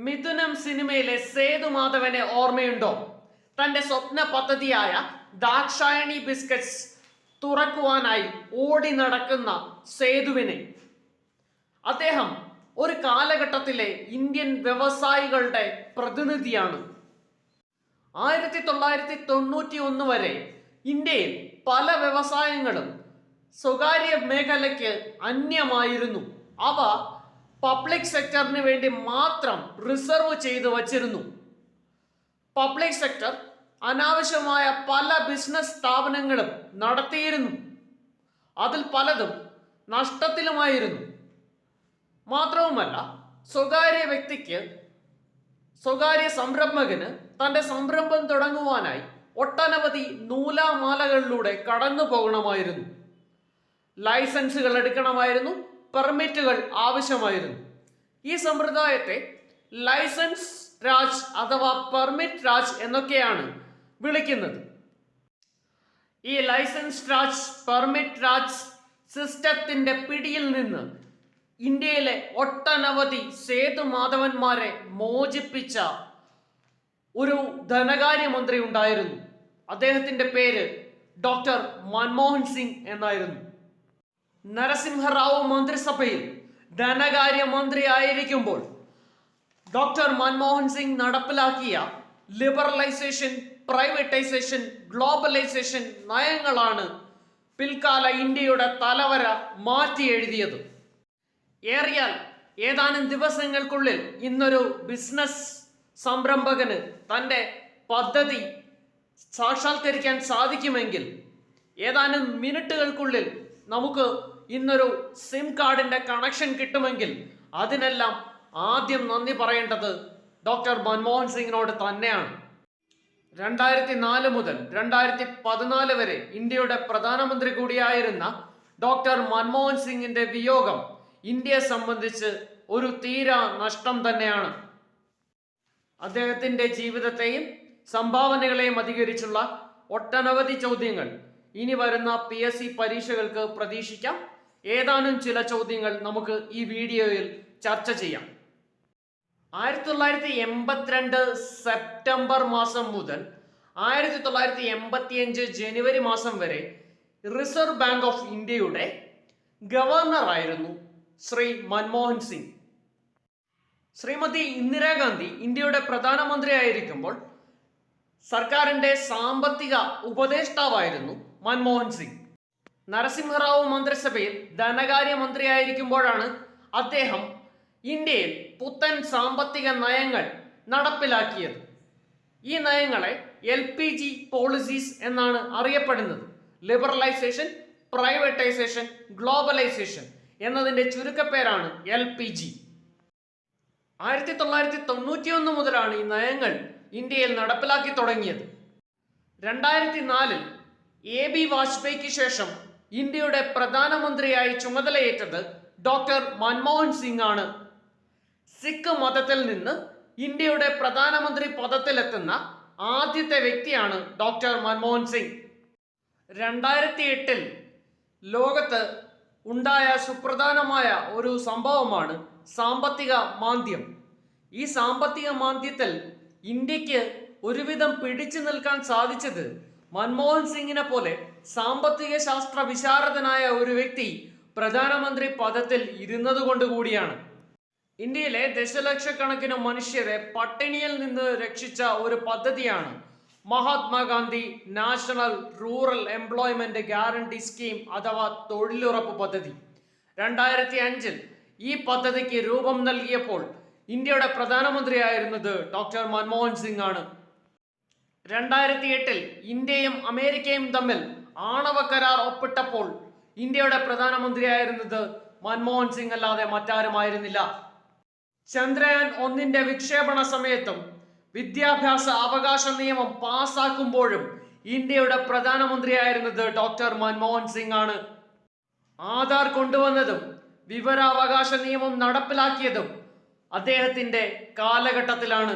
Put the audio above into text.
മിഥുനം സിനിമയിലെ സേതുമാധവനെ ഓർമ്മയുണ്ടോ? തന്റെ സ്വപ്ന പദ്ധതിയായ ദാക്ഷായണി ബിസ്ക്കറ്റ്സ് തുറക്കുവാനായി ഓടി നടക്കുന്ന സേതുവിനെ. അദ്ദേഹം ഒരു കാലഘട്ടത്തിലെ ഇന്ത്യൻ വ്യവസായികളുടെ പ്രതിനിധിയാണ്. 1991 വരെ ഇന്ത്യയിൽ പല വ്യവസായങ്ങളും സ്വകാര്യ മേഖലയ്ക്ക് അന്യമായിരുന്നു. അവ പബ്ലിക് സെക്ടറിന് വേണ്ടി മാത്രം റിസർവ് ചെയ്തു വച്ചിരുന്നു. പബ്ലിക് സെക്ടർ അനാവശ്യമായ പല ബിസിനസ് സ്ഥാപനങ്ങളും നടത്തിയിരുന്നു. അതിൽ പലതും നഷ്ടത്തിലുമായിരുന്നു. മാത്രവുമല്ല, സ്വകാര്യ സംരംഭകന് തൻ്റെ സംരംഭം തുടങ്ങുവാനായി ഒട്ടനവധി നൂലാമാലകളിലൂടെ കടന്നു പോകണമായിരുന്നു. ലൈസൻസുകൾ എടുക്കണമായിരുന്നു, പെർമിറ്റുകൾ ആവശ്യമായിരുന്നു. ഈ സമ്പ്രദായത്തെ ലൈസൻസ് രാജ് അഥവാ പെർമിറ്റ് രാജ് എന്നൊക്കെയാണ് വിളിക്കുന്നത്. ഈ ലൈസൻസ് രാജ്, പെർമിറ്റ് രാജ് സിസ്റ്റത്തിന്റെ പിടിയിൽ നിന്ന് ഇന്ത്യയിലെ ഒട്ടനവധി സേതുമാധവന്മാരെ മോചിപ്പിച്ച ഒരു ധനകാര്യമന്ത്രി ഉണ്ടായിരുന്നു. അദ്ദേഹത്തിന്റെ പേര് ഡോക്ടർ മൻമോഹൻ സിംഗ് എന്നായിരുന്നു. നരസിംഹറാവു മന്ത്രിസഭയിൽ ധനകാര്യമന്ത്രി ആയിരിക്കുമ്പോൾ ഡോക്ടർ മൻമോഹൻ സിംഗ് നടപ്പിലാക്കിയ ലിബറലൈസേഷൻ, പ്രൈവറ്റൈസേഷൻ, ഗ്ലോബലൈസേഷൻ നയങ്ങളാണ് പിൽക്കാല ഇന്ത്യയുടെ തലവര മാറ്റി എഴുതിയത്. ഏറിയാൽ ഏതാനും ദിവസങ്ങൾക്കുള്ളിൽ ഇന്നൊരു ബിസിനസ് സംരംഭകന് തൻ്റെ പദ്ധതി സാക്ഷാത്കരിക്കാൻ സാധിക്കുമെങ്കിൽ, ഏതാനും മിനിറ്റുകൾക്കുള്ളിൽ നമുക്ക് ഇന്നൊരു സിം കാർഡിന്റെ കണക്ഷൻ കിട്ടുമെങ്കിൽ, അതിനെല്ലാം ആദ്യം നന്ദി പറയേണ്ടത് ഡോക്ടർ മൻമോഹൻ സിംഗിനോട് തന്നെയാണ്. 2004 മുതൽ 2014 വരെ ഇന്ത്യയുടെ പ്രധാനമന്ത്രി കൂടിയായിരുന്ന ഡോക്ടർ മൻമോഹൻ സിംഗിന്റെ വിയോഗം ഇന്ത്യയെ സംബന്ധിച്ച് ഒരു തീരാ നഷ്ടം തന്നെയാണ്. അദ്ദേഹത്തിന്റെ ജീവിതത്തെയും സംഭാവനകളെയും അധികരിച്ചുള്ള ഒട്ടനവധി ചോദ്യങ്ങൾ ഇനി വരുന്ന PSC പരീക്ഷകൾക്ക് പ്രതീക്ഷിക്കാം. ഏതാനും ചില ചോദ്യങ്ങൾ നമുക്ക് ഈ വീഡിയോയിൽ ചർച്ച ചെയ്യാം. 1982 സെപ്റ്റംബർ മാസം മുതൽ 1985 ജനുവരി മാസം വരെ റിസർവ് ബാങ്ക് ഓഫ് ഇന്ത്യയുടെ ഗവർണറായിരുന്നു ശ്രീ മൻമോഹൻ സിംഗ്. ശ്രീമതി ഇന്ദിരാഗാന്ധി ഇന്ത്യയുടെ പ്രധാനമന്ത്രി ആയിരിക്കുമ്പോൾ സർക്കാരിന്റെ സാമ്പത്തിക ഉപദേഷ്ടാവായിരുന്നു മൻമോഹൻ സിംഗ്. നരസിംഹറാവു മന്ത്രിസഭയിൽ ധനകാര്യമന്ത്രിയായിരിക്കുമ്പോഴാണ് അദ്ദേഹം ഇന്ത്യയിൽ പുത്തൻ സാമ്പത്തിക നയങ്ങൾ നടപ്പിലാക്കിയത്. ഈ നയങ്ങളെ LPG പോളിസീസ് എന്നാണ് അറിയപ്പെടുന്നത്. ലിബറലൈസേഷൻ, പ്രൈവറ്റൈസേഷൻ, ഗ്ലോബലൈസേഷൻ എന്നതിന്റെ ചുരുക്കപ്പേരാണ് LPG. 1991 മുതലാണ് ഈ നയങ്ങൾ ഇന്ത്യയിൽ നടപ്പിലാക്കി തുടങ്ങിയത്. 2004 AB വാജ്പേയിക്ക് ശേഷം ഇന്ത്യയുടെ പ്രധാനമന്ത്രിയായി ചുമതലയേറ്റത് ഡോക്ടർ മൻമോഹൻ സിംഗ് ആണ്. സിഖ് മതത്തിൽ നിന്ന് ഇന്ത്യയുടെ പ്രധാനമന്ത്രി പദത്തിലെത്തുന്ന ആദ്യത്തെ വ്യക്തിയാണ് ഡോക്ടർ മൻമോഹൻ സിംഗ്. 2008 ലോകത്ത് ഉണ്ടായ സുപ്രധാനമായ ഒരു സംഭവമാണ് സാമ്പത്തിക മാന്ദ്യം. ഈ സാമ്പത്തിക മാന്ദ്യത്തിൽ ഇന്ത്യക്ക് ഒരുവിധം പിടിച്ചു നിൽക്കാൻ സാധിച്ചത് മൻമോഹൻ സിംഗിനെ പോലെ സാമ്പത്തിക ശാസ്ത്ര വിശാരദനായ ഒരു വ്യക്തി പ്രധാനമന്ത്രി പദത്തിൽ ഇരുന്നത് കൊണ്ട് കൂടിയാണ്. ഇന്ത്യയിലെ ദശലക്ഷക്കണക്കിന് മനുഷ്യരെ പട്ടിണിയിൽ നിന്ന് രക്ഷിച്ച ഒരു പദ്ധതിയാണ് Mahatma Gandhi national rural employment guarantee scheme അഥവാ തൊഴിലുറപ്പ് പദ്ധതി. 2005 ഈ പദ്ധതിക്ക് രൂപം നൽകിയപ്പോൾ ഇന്ത്യയുടെ പ്രധാനമന്ത്രിയായിരുന്നത് ഡോക്ടർ മൻമോഹൻ സിംഗ് ആണ്. 2008 ഇന്ത്യയും അമേരിക്കയും തമ്മിൽ ആണവ കരാർ ഒപ്പിട്ടപ്പോൾ ഇന്ത്യയുടെ പ്രധാനമന്ത്രിയായിരുന്നത് മൻമോഹൻ സിംഗ് അല്ലാതെ മറ്റാരുമായിരുന്നില്ല. ചന്ദ്രയാൻ 1 വിക്ഷേപണ സമയത്തും വിദ്യാഭ്യാസ അവകാശ നിയമം പാസാക്കുമ്പോഴും ഇന്ത്യയുടെ പ്രധാനമന്ത്രിയായിരുന്നത് ഡോക്ടർ മൻമോഹൻ സിംഗ് ആണ്. ആധാർ കൊണ്ടുവന്നതും വിവരാവകാശ നിയമം നടപ്പിലാക്കിയതും അദ്ദേഹത്തിന്റെ കാലഘട്ടത്തിലാണ്.